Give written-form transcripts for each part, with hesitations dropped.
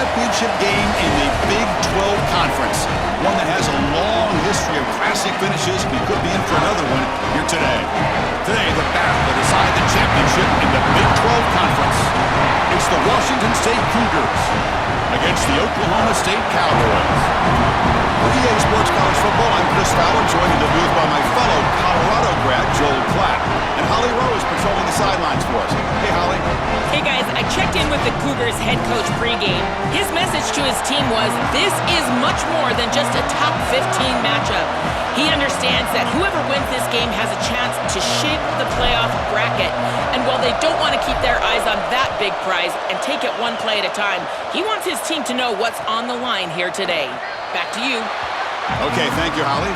championship game in the Big 12 Conference. One that has a long history of classic finishes. We could be in for another one here today. Today, the battle to decide the championship in the Big 12 Conference. It's the Washington State Cougars against the Oklahoma State Cowboys. For EA Sports College Football, I'm Chris Fowler, joined in the booth by my fellow Colorado grad, Joel Klatt. And Holly Rowe is patrolling the sidelines for us. Hey, Holly. Hey, guys. I checked in with the Cougars head coach pregame. His message to his team was, this is much more than just a top 15 matchup. He understands that whoever wins this game has a chance to shape the playoff bracket. And while they don't want to keep their eyes on that big prize and take it one play at a time, he wants his team to know what's on the line here today. Back to you. Okay, thank you, Holly.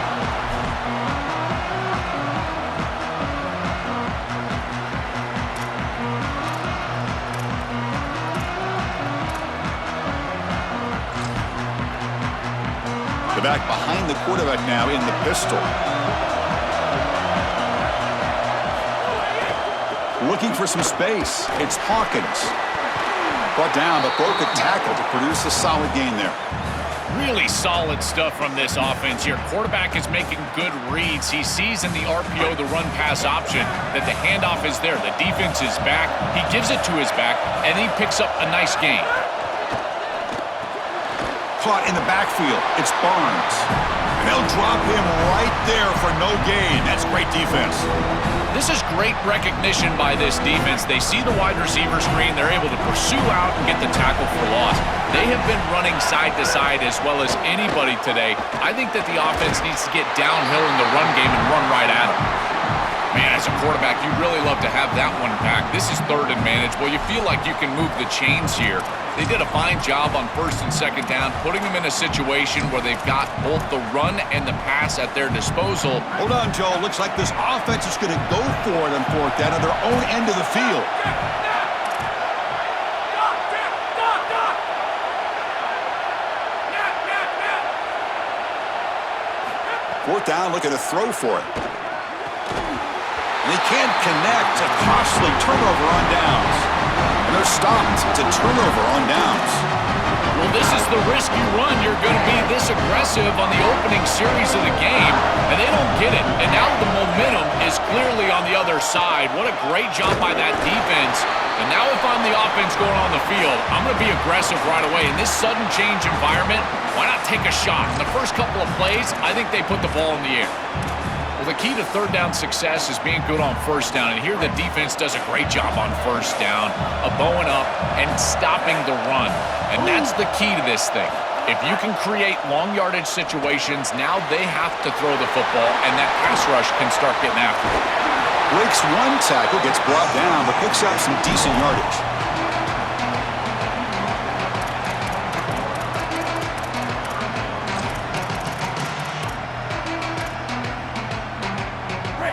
The back behind the quarterback now in the pistol. Looking for some space. It's Hawkins. Brought down, but broke a tackle to produce a solid gain there. Really solid stuff from this offense here. Quarterback is making good reads. He sees in the RPO, the run-pass option, that the handoff is there. The defense is back. He gives it to his back, and he picks up a nice gain. Caught in the backfield. It's Barnes. And they'll drop him right there for no gain. That's great defense. This is great recognition by this defense. They see the wide receiver screen. They're able to pursue out and get the tackle for loss. They have been running side to side as well as anybody today. I think that the offense needs to get downhill in the run game and run right at them. Man, as a quarterback, you really love to have that one back. This is third and manage. Well, you feel like you can move the chains here. They did a fine job on first and second down, putting them in a situation where they've got both the run and the pass at their disposal. Hold on, Joe. Looks like this offense is going to go for it on fourth down at their own end of the field. Fourth down, looking to throw for it. And they can't connect. A costly turnover on downs. And they're stopped to turnover on downs. Well, this is the risk you run. You're going to be this aggressive on the opening series of the game, and they don't get it. And now the momentum is clearly on the other side. What a great job by that defense. And now if I'm the offense going on the field, I'm going to be aggressive right away. In this sudden change environment, why not take a shot? In the first couple of plays, I think they put the ball in the air. Well, the key to third down success is being good on first down. And here the defense does a great job on first down of bowing up and stopping the run. And that's the key to this thing. If you can create long yardage situations, now they have to throw the football, and that pass rush can start getting after it. Breaks one tackle, gets brought down, but picks up some decent yardage.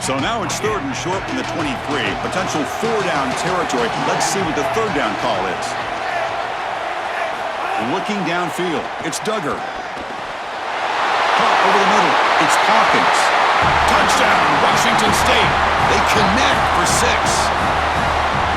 So now it's third and short from the 23. Potential four-down territory. Let's see what the third down call is. Looking downfield. It's Duggar. Caught over the middle. It's Hawkins. Touchdown, Washington State. They connect for 6.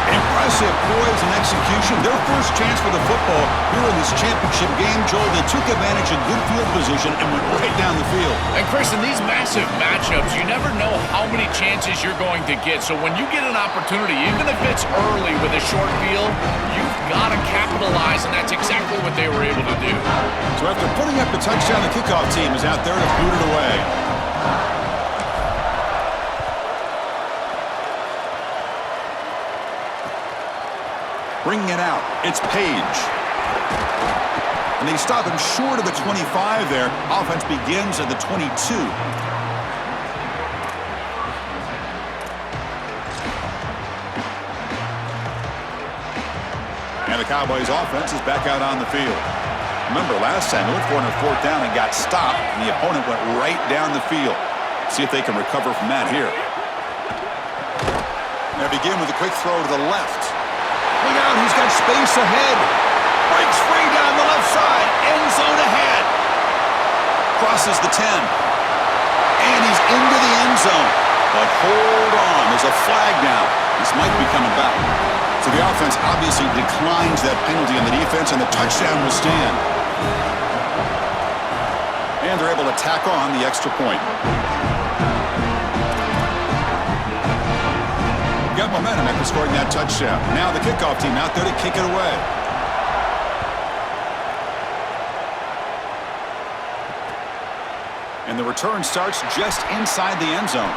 Impressive poise and execution. Their first chance for the football here in this championship game, Joel. They took advantage of good field position and went right down the field. And Chris, in these massive matchups, you never know how many chances you're going to get. So when you get an opportunity, even if it's early with a short field, you've got to capitalize, and that's exactly what they were able to do. So after putting up the touchdown, the kickoff team is out there to boot it away. Bringing it out, it's Page. And they stop him short of the 25 there. Offense begins at the 22. And the Cowboys offense is back out on the field. Remember, last time they went for it on fourth down and got stopped, and the opponent went right down the field. See if they can recover from that here. They begin with a quick throw to the left. Look out, he's got space ahead. Breaks free down the left side. End zone ahead. Crosses the 10. And he's into the end zone. But hold on, there's a flag now. This might be coming back. So the offense obviously declines that penalty on the defense, and the touchdown will stand. And they're able to tack on the extra point. Got momentum after scoring that touchdown. Now the kickoff team out there to kick it away. And the return starts just inside the end zone.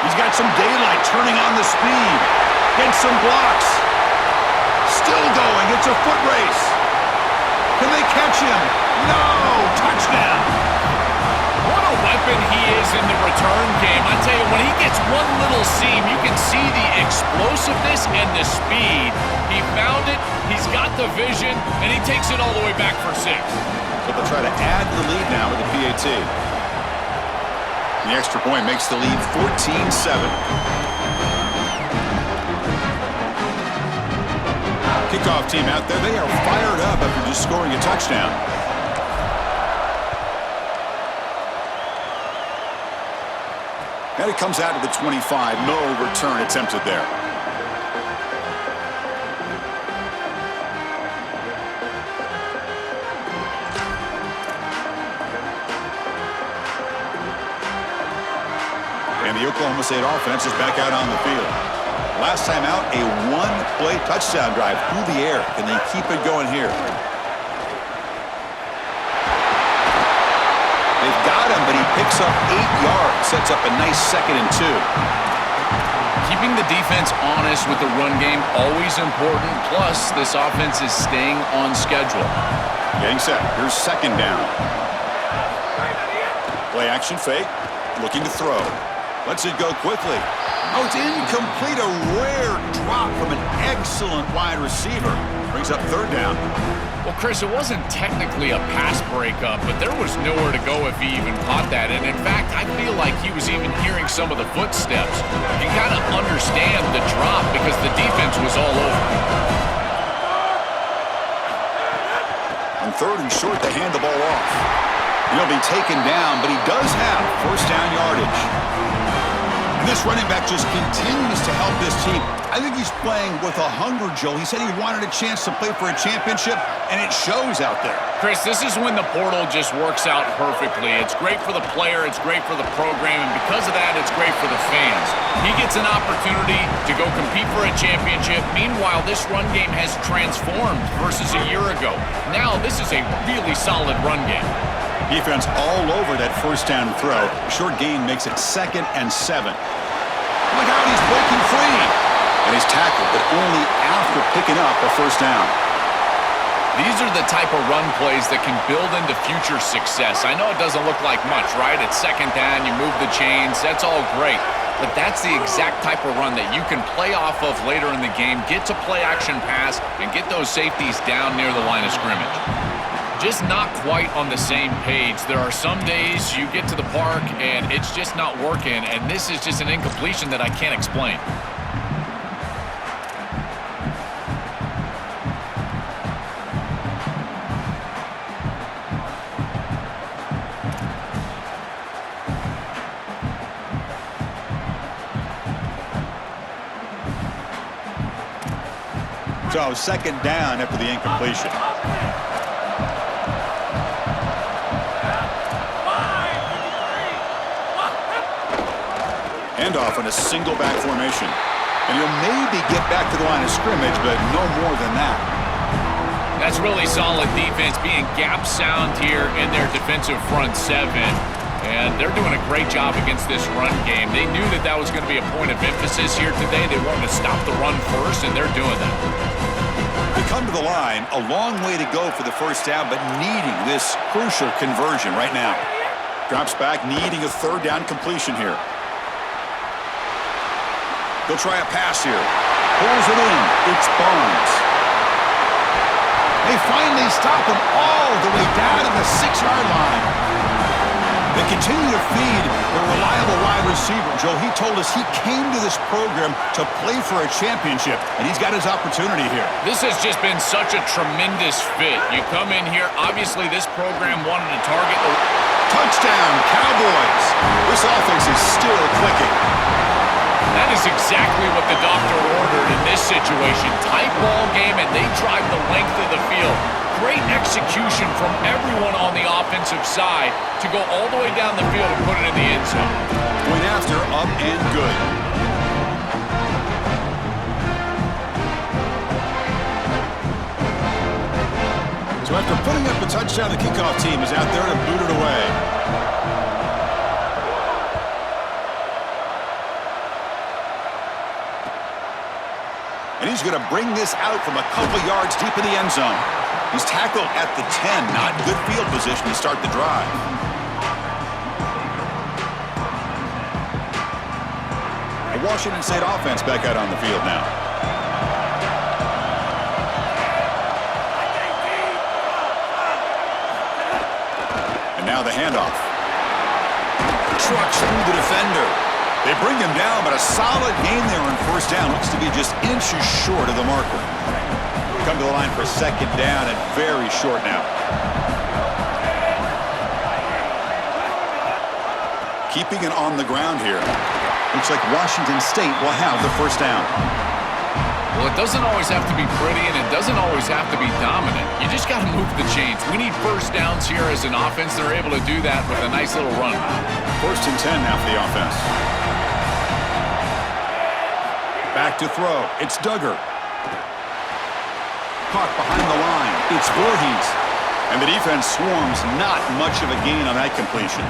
He's got some daylight, turning on the speed. Gets some blocks. Still going. It's a foot race. Can they catch him? No! Touchdown! What a weapon he is in the return game. I tell you, when he gets one little seam, you can see the explosiveness and the speed. He found it, he's got the vision, and he takes it all the way back for 6. So they'll try to add the lead now with the PAT. The extra point makes the lead 14-7. Kickoff team out there, they are fired up after just scoring a touchdown. And it comes out to the 25. No return attempted there. And the Oklahoma State offense is back out on the field. Last time out, a one-play touchdown drive through the air. Can they keep it going here? They've got him, but he picks up 8 yards. Sets up a nice 2nd and 2. Keeping the defense honest with the run game, always important. Plus, this offense is staying on schedule. Getting set. Here's 2nd down. Play action fake. Looking to throw. Lets it go quickly. Oh, it's incomplete. A rare drop from an excellent wide receiver. Brings up 3rd down. Well, Chris, it wasn't technically a pass breakup, but there was nowhere to go if he even caught that. And in fact, I feel like he was even hearing some of the footsteps. You kind of understand the drop because the defense was all over. On 3rd and short, they hand the ball off. He'll be taken down, but he does have 1st down yardage. And this running back just continues to help this team. I think he's playing with a hunger, Joe. He said he wanted a chance to play for a championship, and it shows out there. Chris, this is when the portal just works out perfectly. It's great for the player, it's great for the program, and because of that, it's great for the fans. He gets an opportunity to go compete for a championship. Meanwhile, this run game has transformed versus a year ago. Now, this is a really solid run game. Defense all over that 1st down throw. Short gain makes it 2nd and 7. Look out, he's breaking free. And he's tackled, but only after picking up a 1st down. These are the type of run plays that can build into future success. I know it doesn't look like much, right? It's 2nd down, you move the chains, that's all great. But that's the exact type of run that you can play off of later in the game, get to play action pass, and get those safeties down near the line of scrimmage. Just not quite on the same page. There are some days you get to the park and it's just not working, and this is just an incompletion that I can't explain. So 2nd down after the incompletion. Handoff in a single back formation. And he'll maybe get back to the line of scrimmage, but no more than that. That's really solid defense, being gap sound here in their defensive front 7. And they're doing a great job against this run game. They knew that that was going to be a point of emphasis here today. They wanted to stop the run first, and they're doing that. They come to the line, a long way to go for the 1st down, but needing this crucial conversion right now. Drops back, needing a 3rd down completion here. They'll try a pass here. Pulls it in. It's Barnes. They finally stop him all the way down to the 6-yard line. They continue to feed the reliable wide receiver. Joe, he told us he came to this program to play for a championship, and he's got his opportunity here. This has just been such a tremendous fit. You come in here, obviously this program wanted to target the... Touchdown, Cowboys. This offense is still clicking. That is exactly what the doctor ordered in this situation. Tight ball game, and they drive the length of the field. Great execution from everyone on the offensive side to go all the way down the field and put it in the end zone. Point after, up and good. So after putting up a touchdown, the kickoff team is out there to boot it away. And he's going to bring this out from a couple yards deep in the end zone. He's tackled at the 10. Not good field position to start the drive. The Washington State offense back out on the field now. And now the handoff. Trucks through the defender. They bring him down, but a solid gain there on first down. Looks to be just inches short of the marker. Come to the line for second down and very short now. Keeping it on the ground here. Looks like Washington State will have the first down. Well, it doesn't always have to be pretty, and it doesn't always have to be dominant. You just got to move the chains. We need first downs here as an offense. They're able to do that with a nice little run. First and 10 now for the offense. Back to throw. It's Duggar. Caught behind the line. It's Voorhees. And the defense swarms. Not much of a gain on that completion.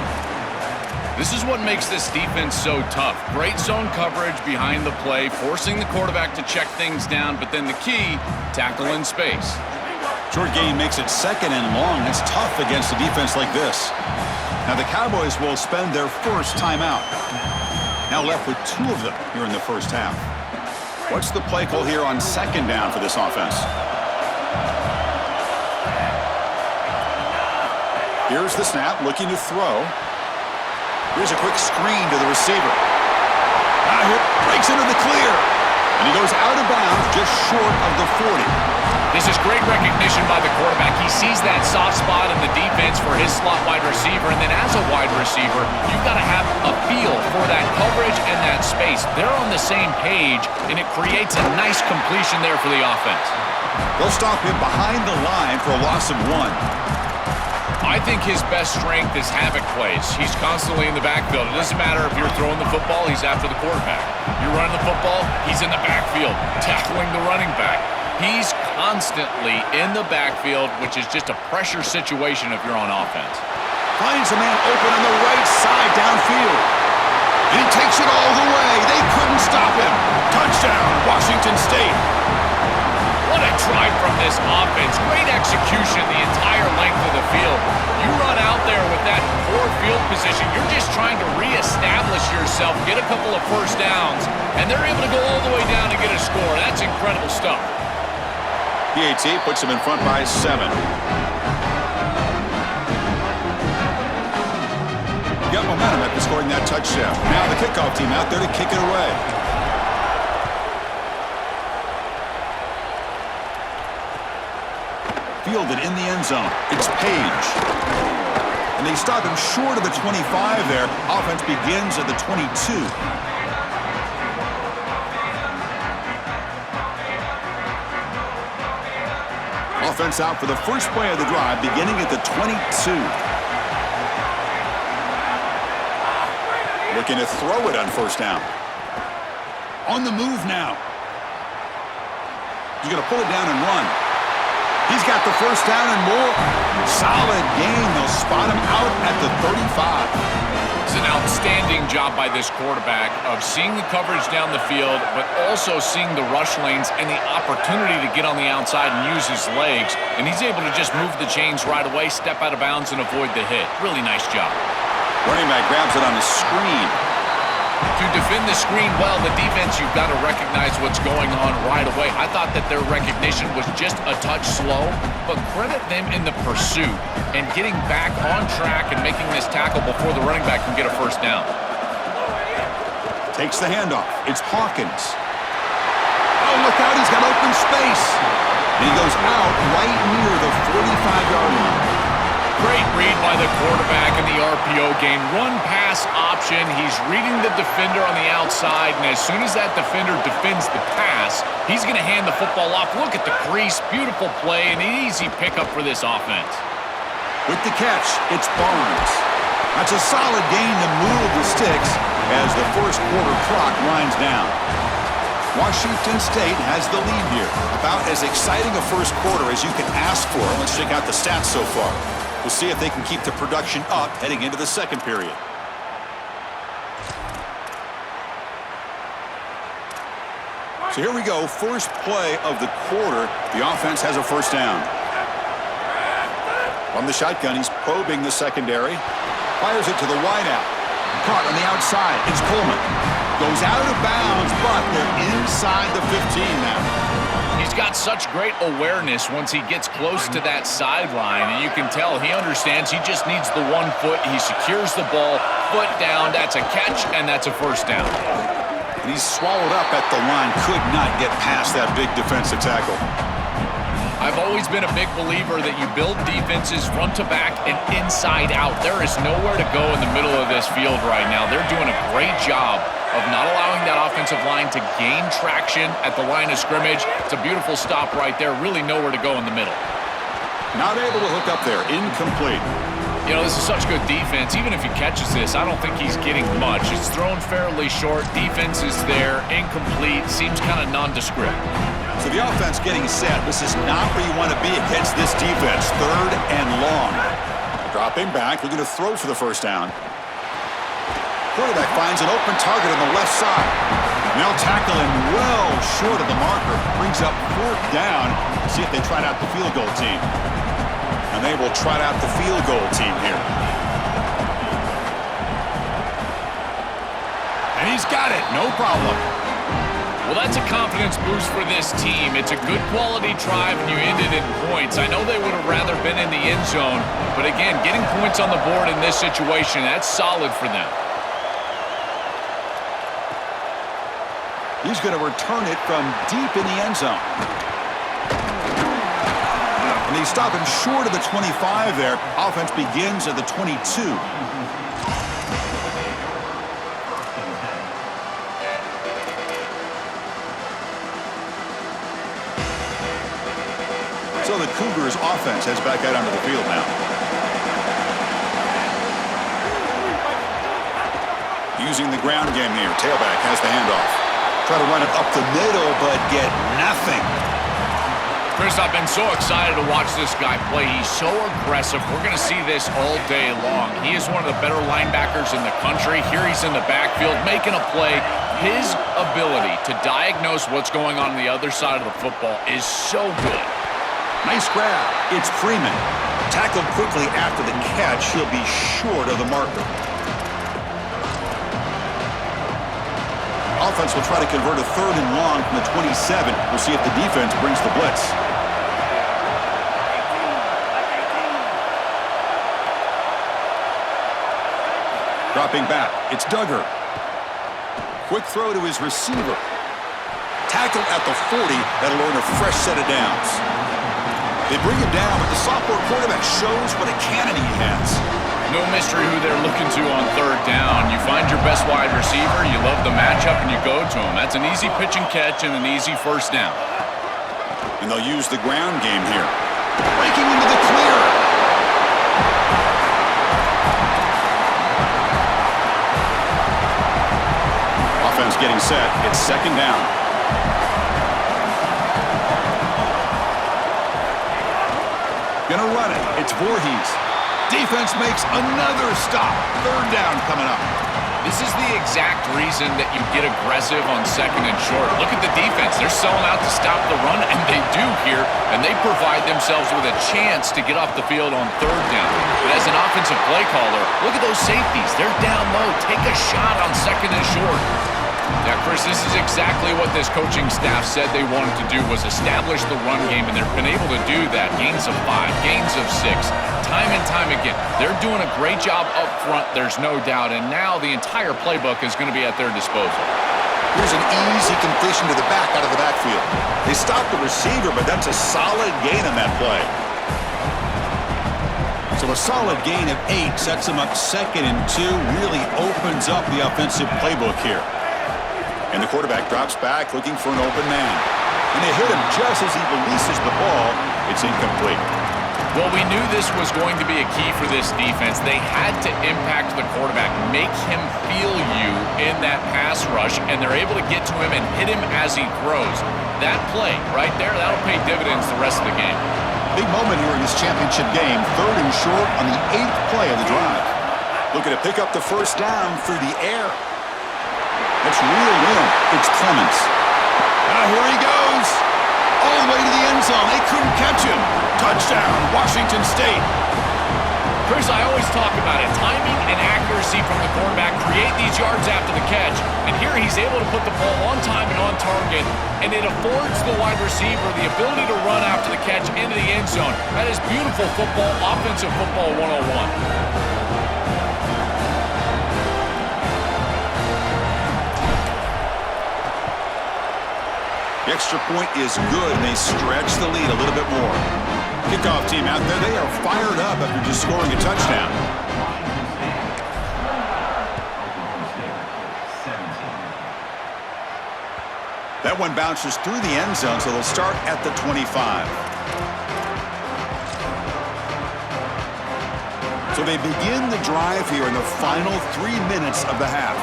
This is what makes this defense so tough. Great zone coverage behind the play, forcing the quarterback to check things down, but then the key, tackle in space. Short gain makes it second and long. It's tough against a defense like this. Now the Cowboys will spend their first timeout. Now left with two of them here in the first half. What's the play call here on second down for this offense? Here's the snap, looking to throw. Here's a quick screen to the receiver. Now here, breaks into the clear. And he goes out of bounds just short of the 40. This is great recognition by the quarterback. He sees that soft spot in the defense for his slot wide receiver, and then as a wide receiver, you've got to have a feel for that coverage and that space. They're on the same page, and it creates a nice completion there for the offense. They'll stop him behind the line for a loss of 1. I think his best strength is havoc plays. He's constantly in the backfield. It doesn't matter if you're throwing the football, he's after the quarterback. You're running the football, he's in the backfield, tackling the running back. He's constantly in the backfield, which is just a pressure situation if you're on offense. Finds a man open on the right side downfield. And he takes it all the way. They couldn't stop him. Touchdown, Washington State. What a drive from this offense. Great execution the entire length of the field. You run out there with that poor field position. You're just trying to reestablish yourself, get a couple of first downs, and they're able to go all the way down to get a score. That's incredible stuff. PAT puts him in front by 7. Got momentum after scoring that touchdown. Now the kickoff team out there to kick it away. Fielded in the end zone. It's Page. And they stop him short of the 25 there. Offense begins at the 22. Offense out for the first play of the drive, beginning at the 22. Looking to throw it on first down. On the move now. He's going to pull it down and run. He's got the first down and more. Solid gain. They'll spot him out at the 35. It's an outstanding job by this quarterback of seeing the coverage down the field, but also seeing the rush lanes and the opportunity to get on the outside and use his legs. And he's able to just move the chains right away, step out of bounds, and avoid the hit. Really nice job. Running back grabs it on the screen. To defend the screen well, the defense, you've got to recognize what's going on right away. I thought that their recognition was just a touch slow, but credit them in the pursuit and getting back on track and making this tackle before the running back can get a first down. Takes the handoff. It's Hawkins. Oh, look out. He's got open space. And he goes out right near the 45-yard line. Great read by the quarterback, and the RPO game, run-pass option. He's reading the defender on the outside, and as soon as that defender defends the pass, he's going to hand the football off. Look at the crease. Beautiful play, and an easy pickup for this offense. With the catch, it's Barnes. That's a solid gain to move the sticks as the first quarter clock winds down. Washington State has the lead here. About as exciting a first quarter as you can ask for. Let's check out the stats so far. We'll see if they can keep the production up heading into the second period. So here we go. First play of the quarter. The offense has a first down. From the shotgun, he's probing the secondary. Fires it to the wideout. Caught on the outside. It's Coleman. Goes out of bounds, but they're inside the 15 now. He's got such great awareness once he gets close to that sideline, and you can tell he understands he just needs the 1 foot. He secures the ball, foot down. That's a catch, and that's a first down. And he's swallowed up at the line. Could not get past that big defensive tackle. I've always been a big believer that you build defenses front to back and inside out. There is nowhere to go in the middle of this field right now. They're doing a great job of not allowing that offensive line to gain traction at the line of scrimmage. It's a beautiful stop right there. Really nowhere to go in the middle. Not able to hook up there. Incomplete. You know, this is such good defense. Even if he catches this, I don't think he's getting much. It's thrown fairly short. Defense is there. Incomplete. Seems kind of nondescript. So the offense getting set. This is not where you want to be against this defense. Third and long. Dropping back. Looking to throw for the first down. Quarterback finds an open target on the left side. Now tackling well short of the marker. Brings up fourth down. See if they try out the field goal team. And they will try out the field goal team here. And he's got it. No problem. Well, that's a confidence boost for this team. It's a good quality drive, and you ended in points. I know they would have rather been in the end zone, but again, getting points on the board in this situation, that's solid for them. He's going to return it from deep in the end zone. And they stop him short of the 25 there. Offense begins at the 22. So the Cougars offense heads back out onto the field now. Using the ground game here. Tailback has the handoff. Try to run it up the middle, but get nothing. Chris, I've been so excited to watch this guy play. He's so aggressive. We're going to see this all day long. He is one of the better linebackers in the country. Here he's in the backfield making a play. His ability to diagnose what's going on the other side of the football is so good. Nice grab. It's Freeman. Tackled quickly after the catch. He'll be short of the marker. Offense will try to convert a third and long from the 27. We'll see if the defense brings the blitz. Dropping back. It's Duggar. Quick throw to his receiver. Tackle at the 40. That'll earn a fresh set of downs. They bring him down, but the sophomore quarterback shows what a cannon he has. No mystery who they're looking to on third down. You find your best wide receiver, you love the matchup, and you go to him. That's an easy pitch and catch and an easy first down. And they'll use the ground game here. Breaking into the clear. Offense getting set. It's second down. Gonna run it. It's Voorhees. Defense makes another stop. Third down coming up. This is the exact reason that you get aggressive on second and short. Look at the defense. They're selling out to stop the run, and they do here, and they provide themselves with a chance to get off the field on third down. But as an offensive play caller, look at those safeties. They're down low. Take a shot on second and short. Now, Chris, this is exactly what this coaching staff said they wanted to do, was establish the run game, and they've been able to do that. Gains of 5, gains of 6, time and time again. They're doing a great job up front, there's no doubt, and now the entire playbook is going to be at their disposal. Here's an easy completion to the back out of the backfield. They stopped the receiver, but that's a solid gain on that play. So a solid gain of 8 sets him up 2nd and 2, really opens up the offensive playbook here. And the quarterback drops back looking for an open man. And they hit him just as he releases the ball. It's incomplete. Well, we knew this was going to be a key for this defense. They had to impact the quarterback, make him feel you in that pass rush, and they're able to get to him and hit him as he throws. That play right there, that'll pay dividends the rest of the game. Big moment here in this championship game. 3rd and short on the 8th play of the drive. Looking to pick up the first down through the air. That's reeled in. It's Clements. Now here he goes. All the way to the end zone. They couldn't catch him. Touchdown, Washington State. Chris, I always talk about it. Timing and accuracy from the quarterback create these yards after the catch. And here he's able to put the ball on time and on target. And it affords the wide receiver the ability to run after the catch into the end zone. That is beautiful football, offensive football 101. The extra point is good, and they stretch the lead a little bit more. Kickoff team out there, they are fired up after just scoring a touchdown. That one bounces through the end zone, so they'll start at the 25. So they begin the drive here in the final 3 minutes of the half.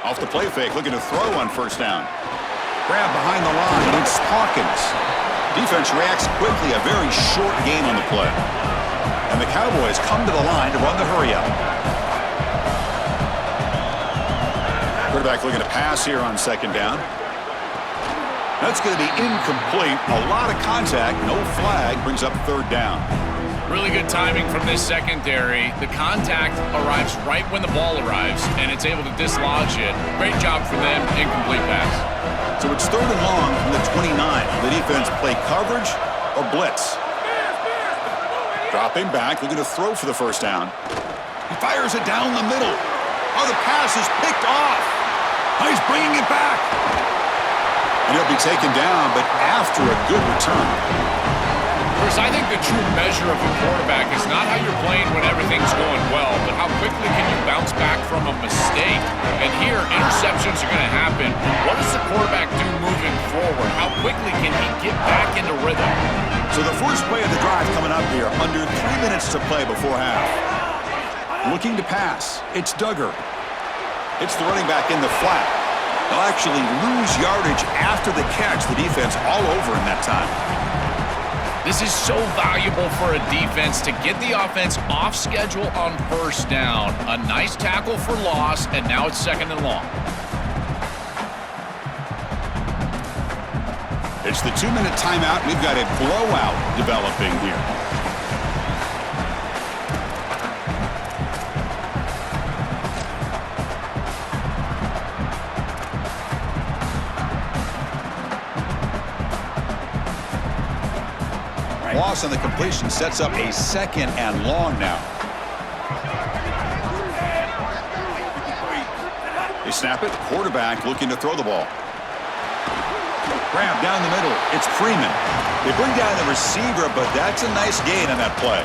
Off the play fake, looking to throw on first down. Grab behind the line, it's Hawkins. Defense reacts quickly, a very short gain on the play. And the Cowboys come to the line to run the hurry-up. Quarterback looking to pass here on 2nd down. That's going to be incomplete. A lot of contact, no flag, brings up 3rd down. Really good timing from this secondary. The contact arrives right when the ball arrives, and it's able to dislodge it. Great job for them. Incomplete pass. So it's 3rd and long from the 29. The defense play coverage or blitz. Dropping back, looking to throw for the first down. He fires it down the middle. Oh, the pass is picked off. Oh, he's bringing it back. And he'll be taken down, but after a good return. Chris, I think the true measure of a quarterback is not how you're playing when everything's going well, but how quickly can you bounce back from a mistake. And here, interceptions are going to happen. What does the quarterback do moving forward? How quickly can he get back into rhythm? So the first play of the drive coming up here, under 3 minutes to play before half. Looking to pass. It's Duggar. It's the running back in the flat. They'll actually lose yardage after the catch. The defense all over in that time. This is so valuable for a defense to get the offense off schedule on first down. A nice tackle for loss, and now it's 2nd and long. It's the 2-minute timeout. We've got a blowout developing here. Loss on the completion sets up a 2nd and long now. They snap it. Quarterback looking to throw the ball. Grab down the middle. It's Freeman. They bring down the receiver, but that's a nice gain on that play.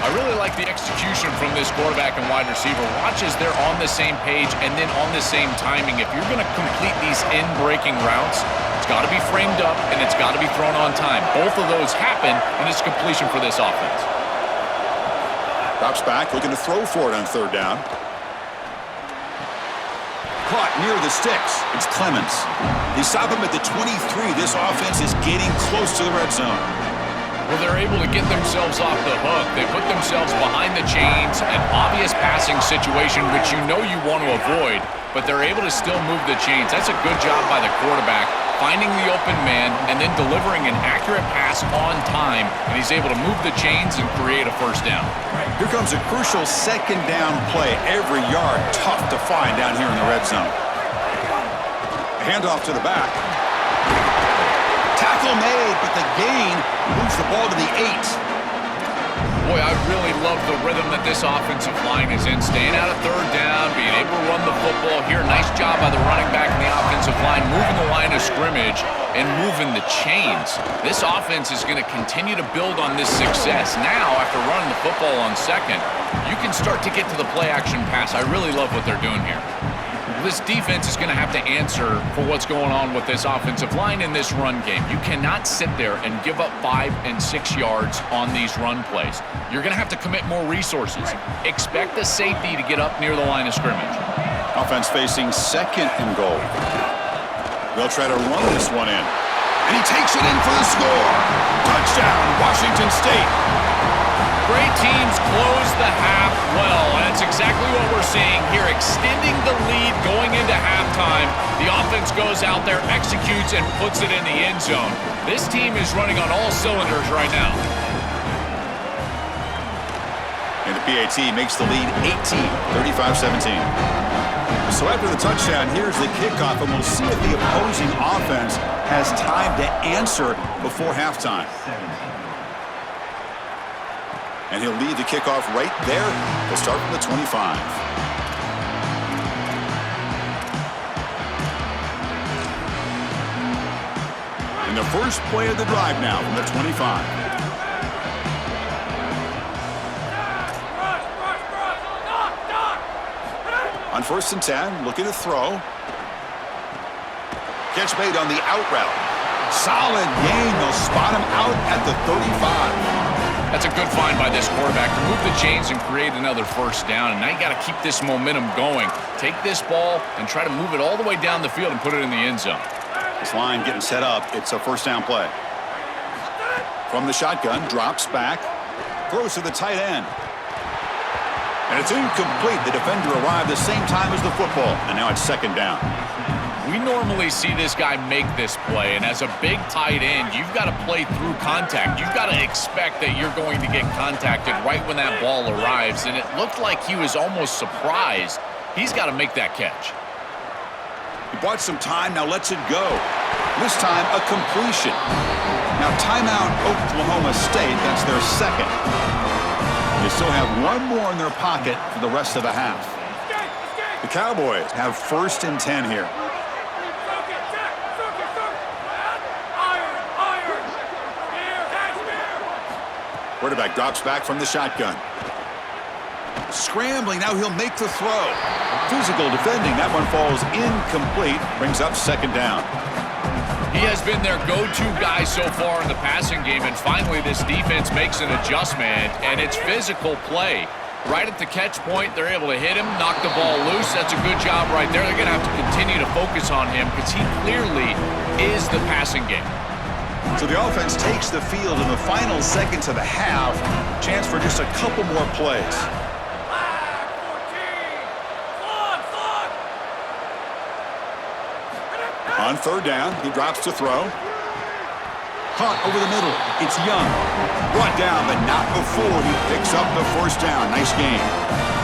I really like the execution from this quarterback and wide receiver. Watch as they're on the same page and then on the same timing. If you're going to complete these in-breaking routes, it's got to be framed up and it's got to be thrown on time. Both of those happen, and it's completion for this offense. Drops back, looking to throw for it on 3rd down. Caught near the sticks. It's Clements. They stop him at the 23. This offense is getting close to the red zone. Well, they're able to get themselves off the hook. They put themselves behind the chains, an obvious passing situation, which you know you want to avoid, but they're able to still move the chains. That's a good job by the quarterback, finding the open man and then delivering an accurate pass on time, and he's able to move the chains and create a first down. Here comes a crucial 2nd down play. Every yard tough to find down here in the red zone. Handoff to the back. Tackle made, but the gain moves the ball to the 8. Boy, I really love the rhythm that this offensive line is in. Staying out of 3rd down, being able to run the football here. Nice job by the running line, moving the line of scrimmage, and moving the chains. This offense is going to continue to build on this success. Now, after running the football on second, you can start to get to the play-action pass. I really love what they're doing here. This defense is going to have to answer for what's going on with this offensive line in this run game. You cannot sit there and give up 5 and 6 yards on these run plays. You're going to have to commit more resources. Expect the safety to get up near the line of scrimmage. Offense facing 2nd and goal. They'll try to run this one in. And he takes it in for the score. Touchdown, Washington State. Great teams close the half well, and that's exactly what we're seeing here, extending the lead going into halftime. The offense goes out there, executes, and puts it in the end zone. This team is running on all cylinders right now. And the PAT makes the lead 18, 35-17. So after the touchdown, here's the kickoff, and we'll see if the opposing offense has time to answer before halftime. And he'll lead the kickoff right there. They'll start from the 25. And the first play of the drive now from the 25. On 1st and 10, looking to throw. Catch made on the out route. Solid gain. They'll spot him out at the 35. That's a good find by this quarterback to move the chains and create another first down. And now you got to keep this momentum going. Take this ball and try to move it all the way down the field and put it in the end zone. This line getting set up. It's a first down play. From the shotgun, drops back, throws to the tight end. And it's incomplete. The defender arrived the same time as the football. And now it's 2nd down. We normally see this guy make this play, and as a big tight end, you've got to play through contact. You've got to expect that you're going to get contacted right when that ball arrives, and it looked like he was almost surprised. He's got to make that catch. He bought some time, now lets it go. This time, a completion. Now, timeout Oklahoma State. That's their 2nd. They still have one more in their pocket for the rest of the half. The Cowboys have 1st and 10 here. Quarterback drops back from the shotgun. Scrambling, now he'll make the throw. Physical defending, that one falls incomplete, brings up 2nd down. He has been their go-to guy so far in the passing game, and finally this defense makes an adjustment, and it's physical play. Right at the catch point, they're able to hit him, knock the ball loose. That's a good job right there. They're going to have to continue to focus on him because he clearly is the passing game. So the offense takes the field in the final seconds of the half. Chance for just a couple more plays. On 3rd down, he drops to throw. Caught over the middle. It's Young. Brought down, but not before he picks up the first down. Nice game.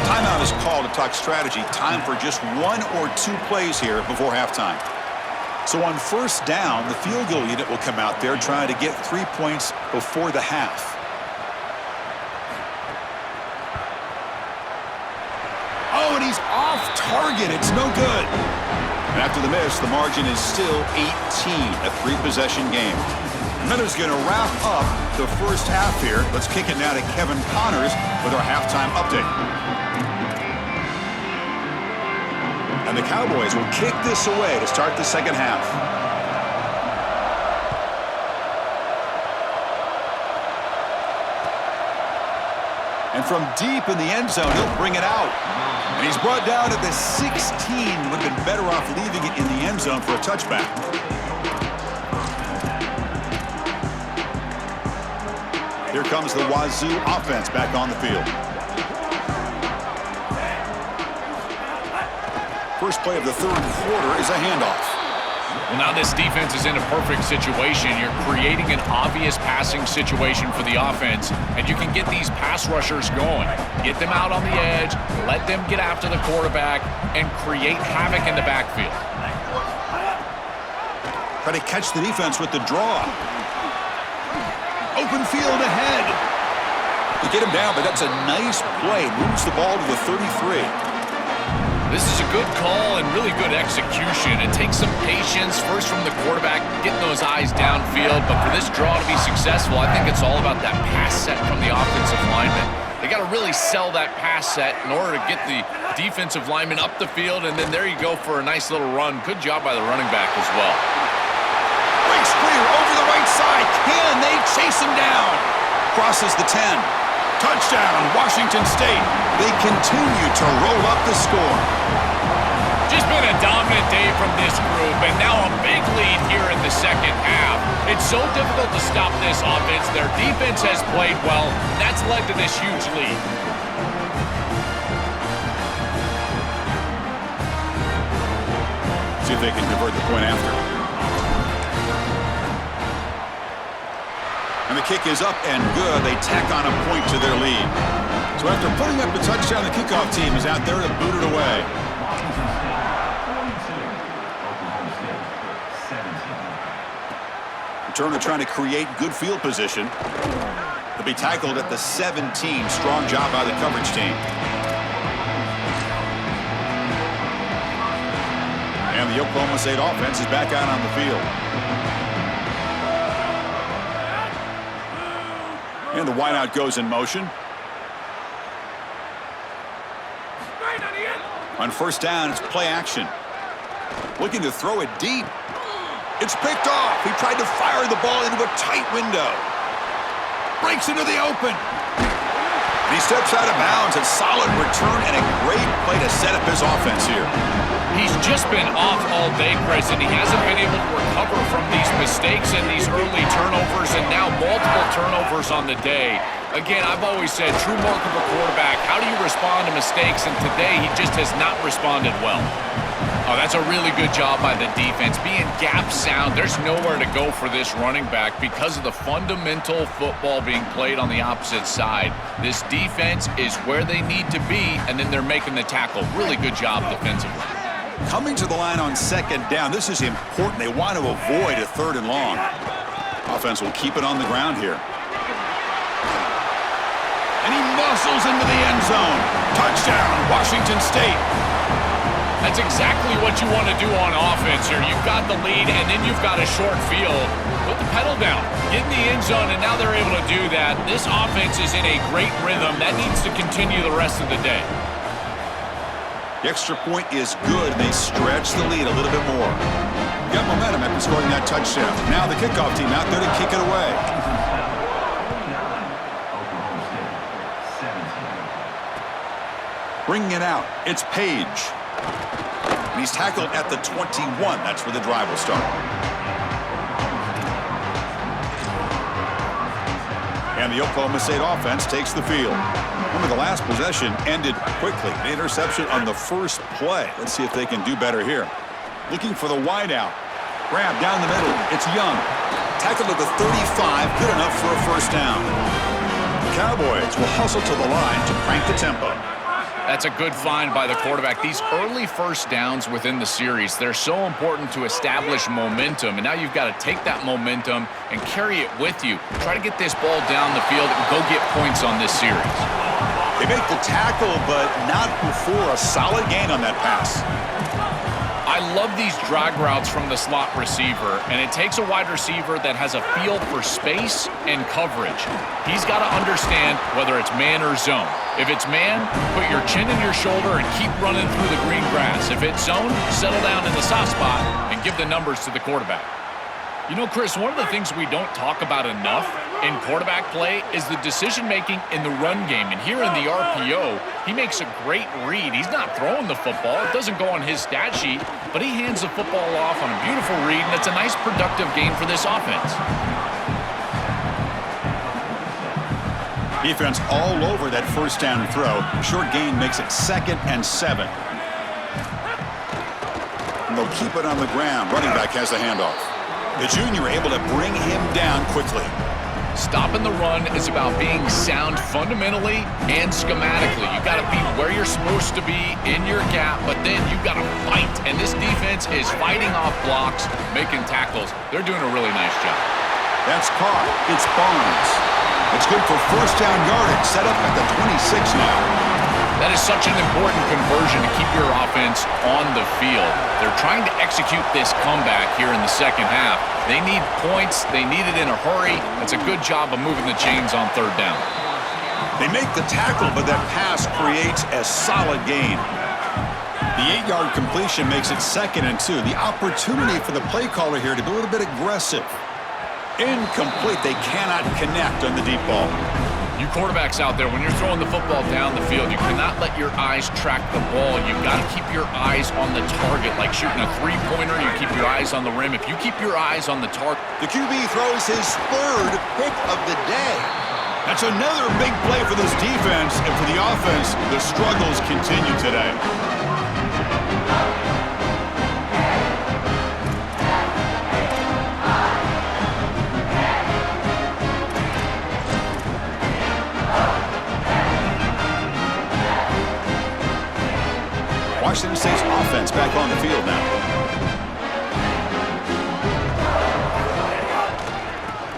Timeout is called to talk strategy. Time for just 1 or 2 plays here before halftime. So on 1st down, the field goal unit will come out there trying to get 3 points before the half. Oh, and he's off target. It's no good. And after the miss, the margin is still 18, a 3-possession game. Miller's going to wrap up the first half here. Let's kick it now to Kevin Connors with our halftime update. And the Cowboys will kick this away to start the second half. And from deep in the end zone, he'll bring it out. And he's brought down at the 16. Would have been better off leaving it in the end zone for a touchback. Here comes the Wazoo offense back on the field. First play of the 3rd quarter is a handoff. Well, now this defense is in a perfect situation. You're creating an obvious passing situation for the offense, and you can get these pass rushers going. Get them out on the edge, let them get after the quarterback, and create havoc in the backfield. Try to catch the defense with the draw. Open field ahead. You get him down, but that's a nice play. Moves the ball to the 33. This is a good call and really good execution. It takes some patience, first from the quarterback, getting those eyes downfield. But for this draw to be successful, I think it's all about that pass set from the offensive lineman. They got to really sell that pass set in order to get the defensive lineman up the field, and then there you go for a nice little run. Good job by the running back as well. Breaks clear over the right side. Can they chase him down? Crosses the 10. Touchdown, Washington State. They continue to roll up the score. Just been a dominant day from this group, and now a big lead here in the second half. It's so difficult to stop this offense. Their defense has played well, and that's led to this huge lead. See if they can convert the point after. And the kick is up and good. They tack on a point to their lead. So after putting up the touchdown, the kickoff team is out there to boot it away. Returner trying to create good field position. They'll be tackled at the 17. Strong job by the coverage team. And the Oklahoma State offense is back out on the field. And the wideout goes in motion. On first down, it's play action. Looking to throw it deep. It's picked off. He tried to fire the ball into a tight window. Breaks into the open. And he steps out of bounds. A solid return and a great play to set up his offense here. He's just been off all day, Chris, and he hasn't been able to recover from these mistakes and these early turnovers, and now multiple turnovers on the day. Again, I've always said, true mark of a quarterback, how do you respond to mistakes? And today, he just has not responded well. Oh, that's a really good job by the defense. Being gap sound, there's nowhere to go for this running back because of the fundamental football being played on the opposite side. This defense is where they need to be, and then they're making the tackle. Really good job defensively. Coming to the line on second down, this is important. They want to avoid a third and long. Offense will keep it on the ground here. And he muscles into the end zone. Touchdown, Washington State. That's exactly what you want to do on offense here. You've got the lead, and then you've got a short field. Put the pedal down. Get in the end zone, and now they're able to do that. This offense is in a great rhythm. That needs to continue the rest of the day. The extra point is good, and they stretch the lead a little bit more. Got momentum after scoring that touchdown. Now the kickoff team out there to kick it away. Bringing it out, it's Page. And he's tackled at the 21. That's where the drive will start. And the Oklahoma State offense takes the field. Remember, the last possession ended quickly. The interception on the first play. Let's see if they can do better here. Looking for the wideout. Grab down the middle. It's Young. Tackled at the 35. Good enough for a first down. The Cowboys will hustle to the line to crank the tempo. That's a good find by the quarterback. These early first downs within the series, they're so important to establish momentum. And now you've got to take that momentum and carry it with you. Try to get this ball down the field and go get points on this series. They make the tackle, but not before a solid gain on that pass. I love these drag routes from the slot receiver, and it takes a wide receiver that has a feel for space and coverage. He's got to understand whether it's man or zone. If it's man, put your chin in your shoulder and keep running through the green grass. If it's zone, settle down in the soft spot and give the numbers to the quarterback. You know, Chris, one of the things we don't talk about enough in quarterback play is the decision-making in the run game. And here in the RPO, he makes a great read. He's not throwing the football. It doesn't go on his stat sheet, but he hands the football off on a beautiful read, and it's a nice, productive game for this offense. Defense all over that first down throw. Short gain makes it 2nd and 7. And they'll keep it on the ground. Running back has the handoff. The junior able to bring him down quickly. Stopping the run is about being sound fundamentally and schematically. You've got to be where you're supposed to be in your gap, but then you've got to fight. And this defense is fighting off blocks, making tackles. They're doing a really nice job. That's caught. It's Barnes. It's good for first down yardage. Set up at the 26 now. That is such an important conversion to keep your offense on the field. They're trying to execute this comeback here in the second half. They need points. They need it in a hurry. It's a good job of moving the chains on third down. They make the tackle, but that pass creates a solid gain. The 8-yard completion makes it 2nd and 2. The opportunity for the play caller here to be a little bit aggressive. Incomplete. They cannot connect on the deep ball. You quarterbacks out there, when you're throwing the football down the field, you cannot let your eyes track the ball. You've got to keep your eyes on the target, like shooting a three-pointer. You keep your eyes on the rim. If you keep your eyes on the target. The QB throws his 3rd pick of the day. That's another big play for this defense, and for the offense, the struggles continue today. Washington State's offense back on the field now.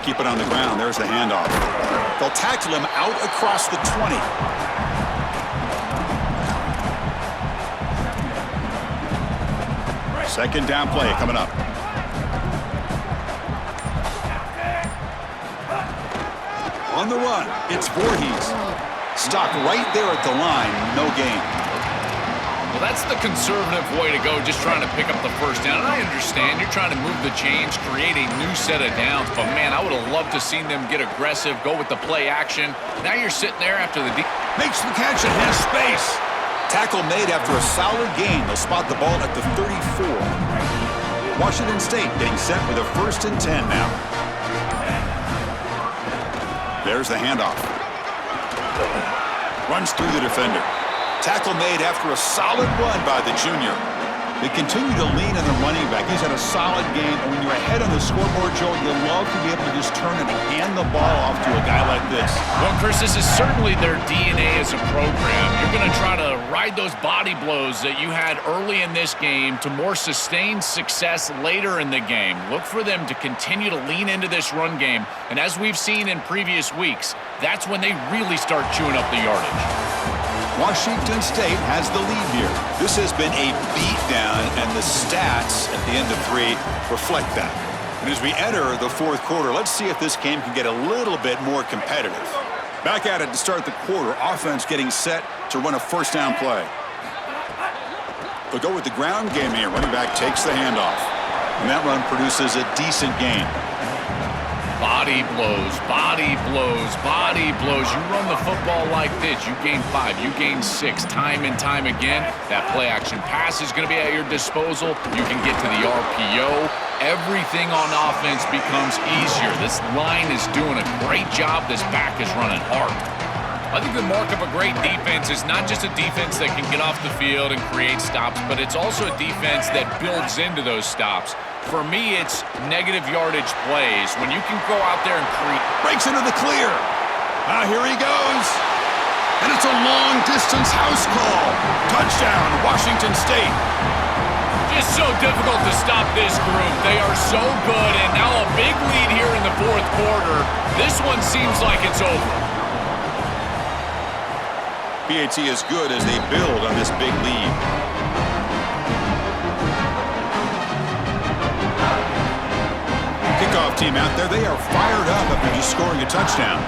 Keep it on the ground. There's the handoff. They'll tackle him out across the 20. Second down play coming up. On the run, it's Voorhees. Stopped right there at the line. No gain. Well, that's the conservative way to go, just trying to pick up the first down. And I understand you're trying to move the chains, create a new set of downs. But, man, I would have loved to seen them get aggressive, go with the play action. Now you're sitting there after the makes the catch and has space. Tackle made after a solid gain. They'll spot the ball at the 34. Washington State getting set with a 1st and 10 now. There's the handoff. Runs through the defender. Tackle made after a solid run by the junior. They continue to lean on the running back. He's had a solid game. And when you're ahead on the scoreboard, Joe, you'll love to be able to just turn and hand the ball off to a guy like this. Well, Chris, this is certainly their DNA as a program. You're going to try to ride those body blows that you had early in this game to more sustained success later in the game. Look for them to continue to lean into this run game. And as we've seen in previous weeks, that's when they really start chewing up the yardage. Washington State has the lead here. This has been a beatdown, and the stats at the end of 3 reflect that. And as we enter the 4th quarter, let's see if this game can get a little bit more competitive. Back at it to start the quarter. Offense getting set to run a 1st down play. They'll go with the ground game here. Running back takes the handoff. And that run produces a decent gain. Body blows, body blows, body blows. You run the football like this, you gain 5, you gain 6, time and time again. That play-action pass is going to be at your disposal. You can get to the RPO. Everything on offense becomes easier. This line is doing a great job. This back is running hard. I think the mark of a great defense is not just a defense that can get off the field and create stops, but it's also a defense that builds into those stops. For me, it's negative yardage plays. When you can go out there and create. Breaks into the clear. Here he goes. And it's a long-distance house call. Touchdown, Washington State. Just so difficult to stop this group. They are so good, and now a big lead here in the 4th quarter. This one seems like it's over. PAT is good as they build on this big lead. Kickoff team out there. They are fired up after just scoring a touchdown.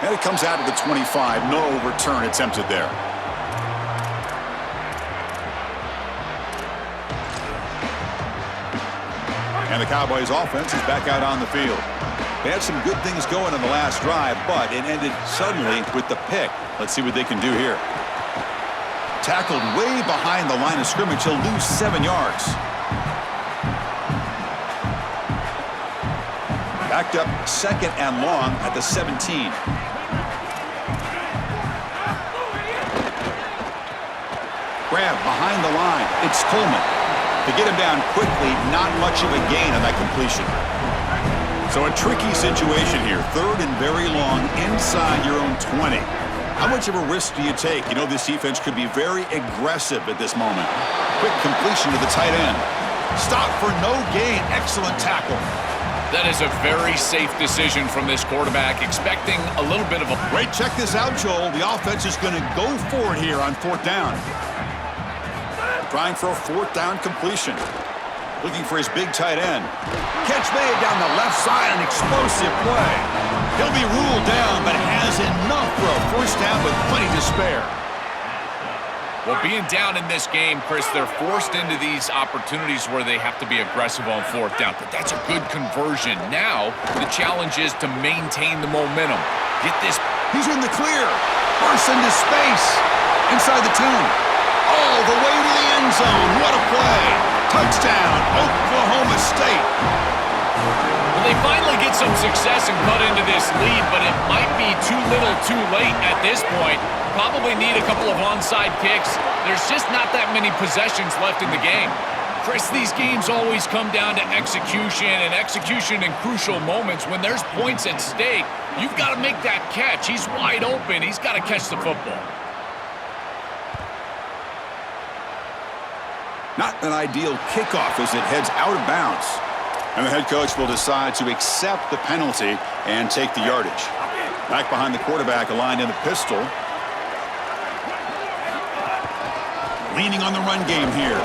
And it comes out of the 25. No return attempted there. And the Cowboys offense is back out on the field. They had some good things going on the last drive, but it ended suddenly with the pick. Let's see what they can do here. Tackled way behind the line of scrimmage. He'll lose 7 yards. Backed up 2nd and long at the 17. Grab behind the line. It's Coleman. To get him down quickly, not much of a gain on that completion. So a tricky situation here. 3rd and very long inside your own 20. How much of a risk do you take? You know, this defense could be very aggressive at this moment. Quick completion to the tight end. Stop for no gain. Excellent tackle. That is a very safe decision from this quarterback, expecting a little bit of a... Great, check this out, Joel. The offense is going to go for it here on 4th down. Trying for a 4th down completion. Looking for his big tight end. Catch made down the left side, an explosive play. He'll be ruled down, but has enough for a 1st down with plenty to spare. Well, being down in this game, Chris, they're forced into these opportunities where they have to be aggressive on 4th down. But that's a good conversion. Now, the challenge is to maintain the momentum. Get this. He's in the clear. Bursts into space. Inside the 10. All the way to the end zone. What a play. Touchdown, Oklahoma State. Well, they finally get some success and cut into this lead, but it might be too little too late at this point. Probably need a couple of onside kicks. There's just not that many possessions left in the game. Chris, these games always come down to execution, and execution in crucial moments. When there's points at stake, you've got to make that catch. He's wide open. He's got to catch the football. Not an ideal kickoff as it heads out of bounds. And the head coach will decide to accept the penalty and take the yardage. Back behind the quarterback, aligned in the pistol. Leaning on the run game here.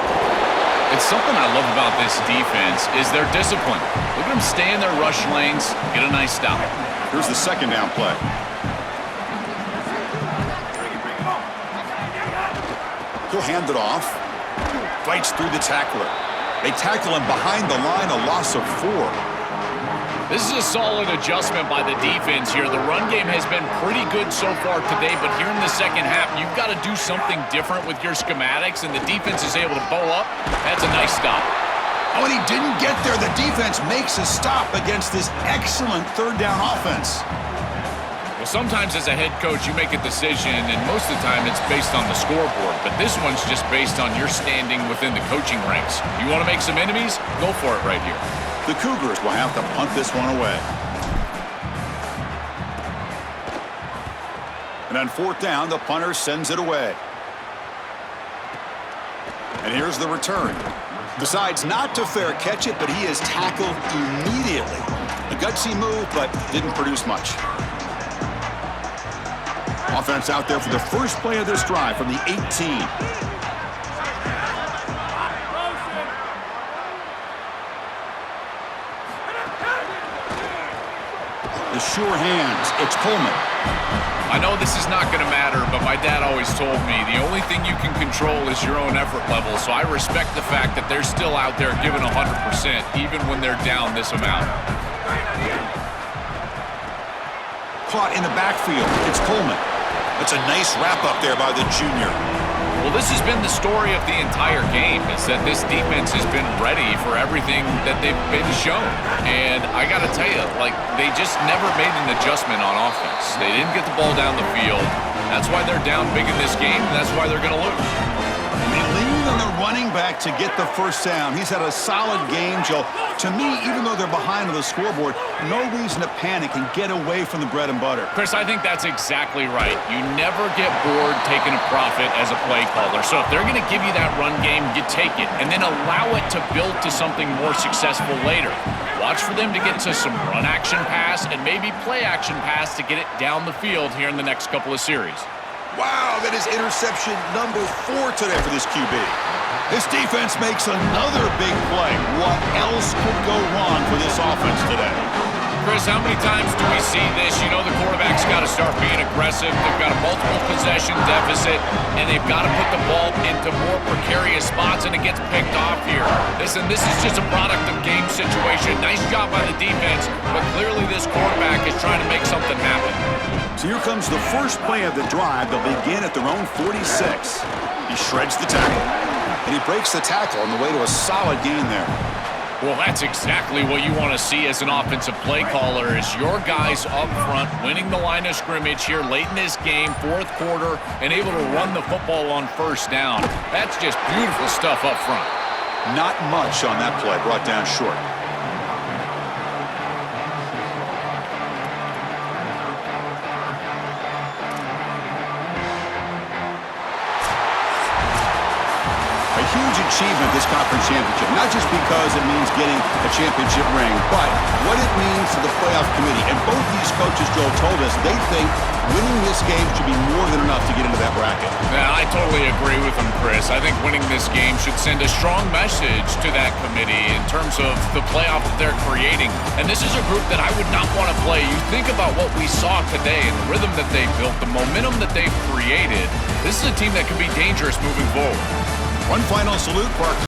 It's something I love about this defense is their discipline. Look at them stay in their rush lanes, get a nice stop. Here's the 2nd down play. He'll hand it off. Fights through the tackler. They tackle him behind the line, a loss of 4. This is a solid adjustment by the defense here. The run game has been pretty good so far today, but here in the 2nd half, you've got to do something different with your schematics, and the defense is able to bow up. That's a nice stop. Oh, and he didn't get there. The defense makes a stop against this excellent 3rd down offense. Well, sometimes as a head coach, you make a decision, and most of the time it's based on the scoreboard, but this one's just based on your standing within the coaching ranks. You want to make some enemies? Go for it right here. The Cougars will have to punt this one away. And on 4th down, the punter sends it away. And here's the return. Decides not to fair catch it, but he is tackled immediately. A gutsy move, but didn't produce much. Offense out there for the first play of this drive from the 18. The sure hands. It's Coleman. I know this is not going to matter, but my dad always told me the only thing you can control is your own effort level, so I respect the fact that they're still out there giving 100%, even when they're down this amount. Caught in the backfield. It's Coleman. That's a nice wrap-up there by the junior. Well, this has been the story of the entire game, is that this defense has been ready for everything that they've been shown. And I got to tell you, like, they just never made an adjustment on offense. They didn't get the ball down the field. That's why they're down big in this game, and that's why they're going to lose. And they lean on the running back to get the 1st down. He's had a solid game, Joe. To me, even though they're behind on the scoreboard, no reason to panic and get away from the bread and butter. Chris, I think that's exactly right. You never get bored taking a profit as a play caller. So if they're going to give you that run game, you take it, and then allow it to build to something more successful later. Watch for them to get to some run action pass and maybe play action pass to get it down the field here in the next couple of series. Wow, that is interception number 4 today for this QB. This defense makes another big play. What else could go wrong for this offense today? Chris, how many times do we see this? You know the quarterback's got to start being aggressive. They've got a multiple possession deficit, and they've got to put the ball into more precarious spots, and it gets picked off here. Listen, this is just a product of game situation. Nice job by the defense, but clearly this quarterback is trying to make something happen. So here comes the first play of the drive. They'll begin at their own 46. He shreds the tackle, and he breaks the tackle on the way to a solid gain there. Well, that's exactly what you want to see as an offensive play caller, is your guys up front winning the line of scrimmage here late in this game, 4th quarter, and able to run the football on 1st down. That's just beautiful stuff up front. Not much on that play, brought down short. A huge achievement, this conference championship, not just because it means getting a championship ring, but what it means to the playoff committee. And both these coaches, Joel, told us they think winning this game should be more than enough to get into that bracket. Yeah, I totally agree with him, Chris. I think winning this game should send a strong message to that committee in terms of the playoff that they're creating. And this is a group that I would not want to play. You think about what we saw today and the rhythm that they built, the momentum that they've created. This is a team that can be dangerous moving forward. One final salute for our